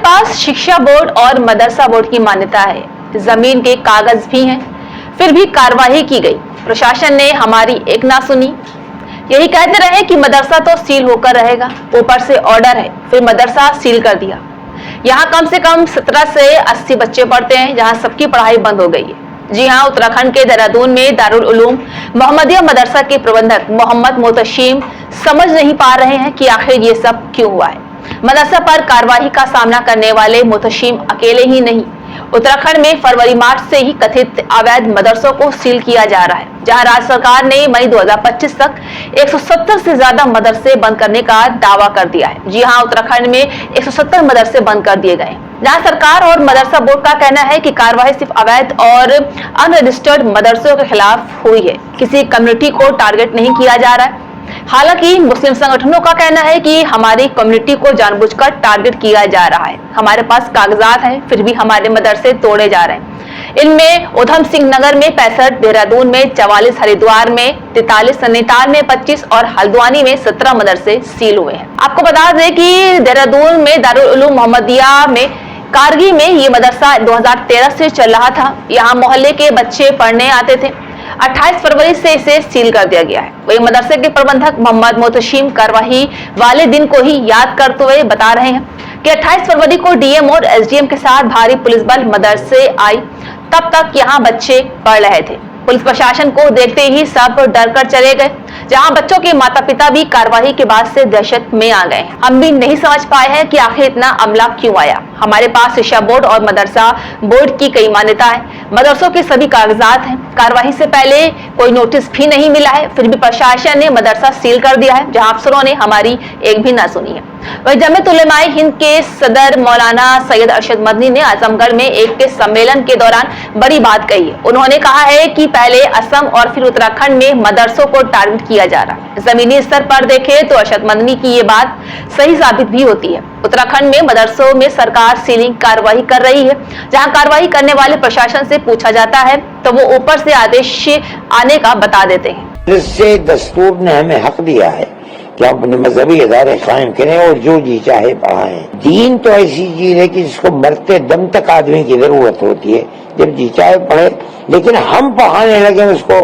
पास शिक्षा बोर्ड और मदरसा बोर्ड की मान्यता है, जमीन के कागज भी हैं, फिर भी कार्रवाई की गई। प्रशासन ने हमारी एक ना सुनी। यही कहते रहे कि मदरसा तो सील होकर रहेगा, ऊपर से ऑर्डर है, फिर मदरसा सील कर दिया। यहाँ कम से कम 17 से 80 बच्चे पढ़ते हैं, जहाँ सबकी पढ़ाई बंद हो गई है। जी हाँ, उत्तराखंड के देहरादून में दारुल उलूम मोहम्मदिया मदरसा के प्रबंधक मोहम्मद मोतशिम समझ नहीं पा रहे हैं कि आखिर ये सब क्यों हुआ है। मदरसा पर कार्रवाई का सामना करने वाले मोतशिम अकेले ही नहीं, उत्तराखंड में फरवरी-मार्च से ही कथित अवैध मदरसों को सील किया जा रहा है, जहां राज्य सरकार ने मई 2025 तक 170 से ज्यादा मदरसे बंद करने का दावा कर दिया है। जी हां, उत्तराखंड में 170 मदरसे बंद कर दिए गए, जहां सरकार और मदरसा बोर्ड का कहना है कि कार्रवाई सिर्फ अवैध और अनरजिस्टर्ड मदरसों के खिलाफ हुई है, किसी कम्युनिटी को टारगेट नहीं किया जा रहा है। हालांकि मुस्लिम संगठनों का कहना है कि हमारी कम्युनिटी को जानबूझकर टारगेट किया जा रहा है। हमारे पास कागजात हैं, फिर भी हमारे मदरसे तोड़े जा रहे हैं। इनमें उधम सिंह नगर में 65, देहरादून में 44, हरिद्वार में 43, नैनीताल में 25 और हल्द्वानी में 17 मदरसे सील हुए हैं। आपको बता दें कि देहरादून में दारुल उलूम मोहम्मदिया में कारगी में ये मदरसा 2013 से चल रहा था। यहाँ मोहल्ले के बच्चे पढ़ने आते थे। 28 फरवरी से इसे सील कर दिया गया है। वही मदरसे के प्रबंधक मोहम्मद मोतशिम कार्रवाई वाले दिन को ही याद करते हुए बता रहे हैं कि 28 फरवरी को डीएम और एसडीएम के साथ भारी पुलिस बल मदरसे आई, तब तक यहाँ बच्चे पढ़ रहे थे। पुलिस प्रशासन को देखते ही सब डर कर चले गए, जहां बच्चों के माता पिता भी कार्रवाई के बाद से दहशत में आ गए। हम भी नहीं समझ पाए हैं कि आखिर इतना अमला क्यों आया। हमारे पास शिक्षा बोर्ड और मदरसा बोर्ड की कई मान्यता है, मदरसों के सभी कागजात हैं। कार्रवाई से पहले कोई नोटिस भी नहीं मिला है, फिर भी प्रशासन ने मदरसा सील कर दिया है, जहां अफसरों ने हमारी एक भी ना सुनी है। वही जमीयत उलेमाए हिंद के सदर मौलाना सैयद अरशद मदनी ने आजमगढ़ में एक के सम्मेलन के दौरान बड़ी बात कही है। उन्होंने कहा है कि पहले असम और फिर उत्तराखंड में मदरसों को टारगेट किया जा रहा है। जमीनी स्तर पर देखें तो अरशद मदनी की ये बात सही साबित भी होती है। उत्तराखंड में मदरसों में सरकार सीलिंग कार्रवाई कर रही है, जहां कार्रवाई करने वाले प्रशासन से पूछा जाता है तो वो ऊपर से आदेश आने का बता देते हैं। इससे दस्तूर ने हमें हक दिया है कि हम अपने मजहबी इदारे कायम करें और जो जी चाहे पढ़ाएं। दीन तो ऐसी चीज है कि जिसको मरते दम तक आदमी की जरूरत होती है, जब जी चाहे पढ़े। लेकिन हम पढ़ाने लगे उसको,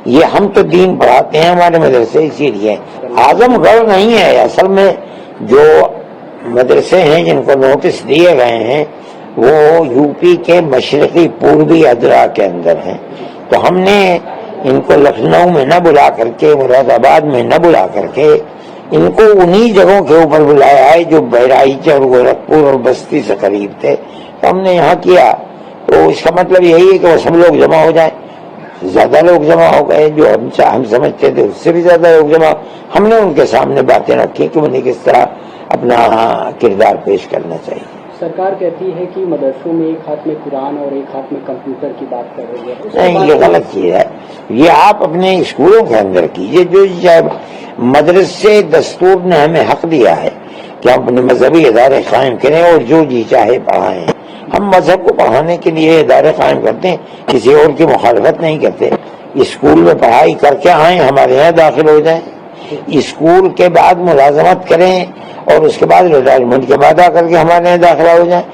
ये हम तो दीन पढ़ाते हैं, हमारे मदरसे इसीलिए। आजमगढ़ नहीं है, असल में जो मदरसे हैं जिनको नोटिस दिए गए हैं वो यूपी के मशरकी पूर्वी अदरा के अंदर हैं। तो हमने इनको लखनऊ में न बुला करके, मुरादाबाद में न बुला करके, इनको उन्हीं जगहों के ऊपर बुलाया है जो बहराइच और गोरखपुर और बस्ती से करीब थे। तो हमने यहाँ किया, तो इसका मतलब यही है कि वो सब लोग जमा हो जाए। ज्यादा लोग जमा हो गए, जो हम समझते थे उससे भी ज्यादा लोग जमा। हमने उनके सामने बातें रखी कि उन्हें किस तरह अपना किरदार पेश करना चाहिए। सरकार कहती है कि मदरसों में एक हाथ में कुरान और एक हाथ में कंप्यूटर की बात कर रही है। नहीं, ये गलत चीज है। ये आप अपने स्कूलों के अंदर कीजिए जो चाहे। मदरसे दस्तूर ने हमें हक दिया है कि हम अपने मजहबी इदारे कायम करें और जो जी चाहे पढ़ाएं। हम मजहब को पढ़ाने के लिए इदारे कायम करते हैं, किसी और की मुखालफत नहीं करते। स्कूल में पढ़ाई करके आए, हमारे यहाँ दाखिल हो जाए, स्कूल के बाद मुलाजमत करें और उसके बाद रिटायरमेंट के बाद आकर के हमारे यहाँ दाखिला हो जाए।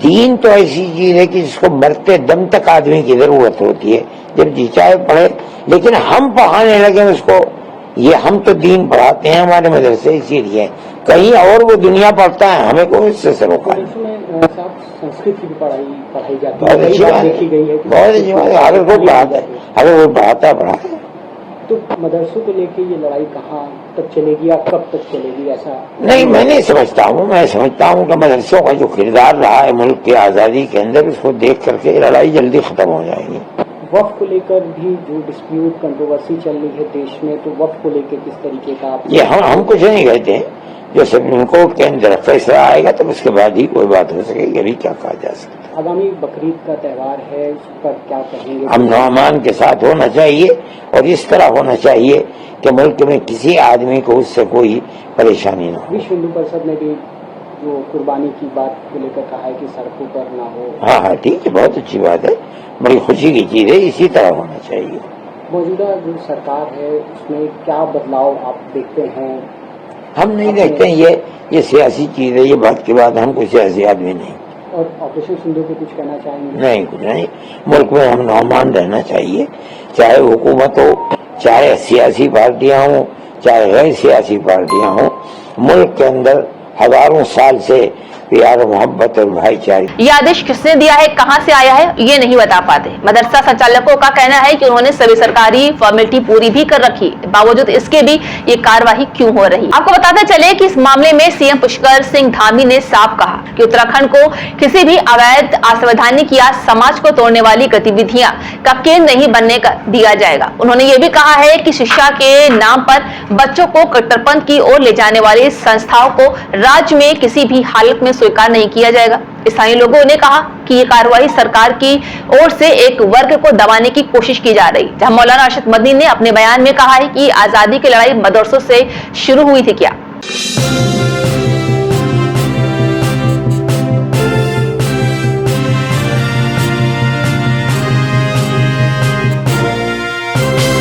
दीन तो ऐसी चीज है कि जिसको मरते दम तक आदमी की जरूरत होती है, जब जी चाहे पढ़े। लेकिन हम पढ़ाने लगे उसको, ये हम तो दीन पढ़ाते हैं, हमारे मदरसे इसीलिए। कहीं और वो दुनिया पढ़ता है, हमें को इससे से रोका है। संस्कृत की पढ़ाई जाती है, बहुत अच्छी बात है, बहुत अच्छी बात है। अगर कोई पढ़ाता है, अगर वो पढ़ाता है। तो मदरसों को लेके ये लड़ाई कहाँ तक चलेगी, आप कब तक चलेगी, ऐसा नहीं मैं नहीं समझता हूँ। मैं समझता हूँ कि मदरसों का जो किरदार रहा है मुल्क की आज़ादी के अंदर, उसको देख करके लड़ाई जल्दी खत्म हो जाएगी। वक्फ को लेकर भी जो डिस्प्यूट कंट्रोवर्सी चल रही है देश में, तो वक्फ को लेकर किस तरीके का आप ये हम कुछ नहीं कहते हैं। जो सुप्रीम कोर्ट के अंदर फैसला आएगा तब उसके बाद ही कोई बात हो सकेगी। अभी क्या कहा जा सकता है। आगामी बकरीद का त्यौहार है, उस पर क्या कहेंगे? अमन अमान के साथ होना चाहिए और इस तरह होना चाहिए कि मुल्क में किसी आदमी को उससे कोई परेशानी न हो। विश्व हिंदू परिषद ने भी जो कुर्बानी की बात को लेकर कहा है कि सड़कों पर ना हो। हाँ, ठीक है, बहुत अच्छी बात है, बड़ी खुशी की चीज है, इसी तरह होना चाहिए। मौजूदा जो सरकार है उसमें क्या बदलाव आप देखते हैं? हम नहीं देखते हैं। ये सियासी चीज है, ये बात के बाद हम कोई सियासी आदमी नहीं। और ऑपरेशन सिंधु पे कुछ कहना चाहेंगे? नहीं, कुछ नहीं। मुल्क में हम नौमान रहना चाहिए, चाहे हुकूमत हो, चाहे सियासी पार्टियां हो, चाहे गैर सियासी पार्टियां हो। मुल्क के अंदर हजारों साल से प्यार, मोहब्बत और भाईचारे। यह आदेश किसने दिया है, कहां से आया है, ये नहीं बता पाते। मदरसा संचालकों का कहना है कि उन्होंने सभी सरकारी फॉर्मेलिटी पूरी भी कर रखी, बावजूद इसके भी ये कार्रवाई क्यों हो रही। आपको बताते चले कि इस मामले में सीएम पुष्कर सिंह धामी ने साफ कहा कि उत्तराखंड को किसी भी अवैध, असंवैधानिक या समाज को तोड़ने वाली गतिविधियां का केंद्र नहीं बनने का दिया जाएगा। उन्होंने ये भी कहा है कि शिक्षा के नाम पर बच्चों को कट्टरपंथ की ओर ले जाने वाली संस्थाओं को राज्य में किसी भी हालत में स्वीकार नहीं किया जाएगा। स्थानीय लोगों ने कहा कि ये कार्रवाई सरकार की ओर से एक वर्ग को दबाने की कोशिश की जा रही, जहां मौलाना अरशद मदनी ने अपने बयान में कहा है कि आजादी की लड़ाई मदरसों से शुरू हुई थी क्या।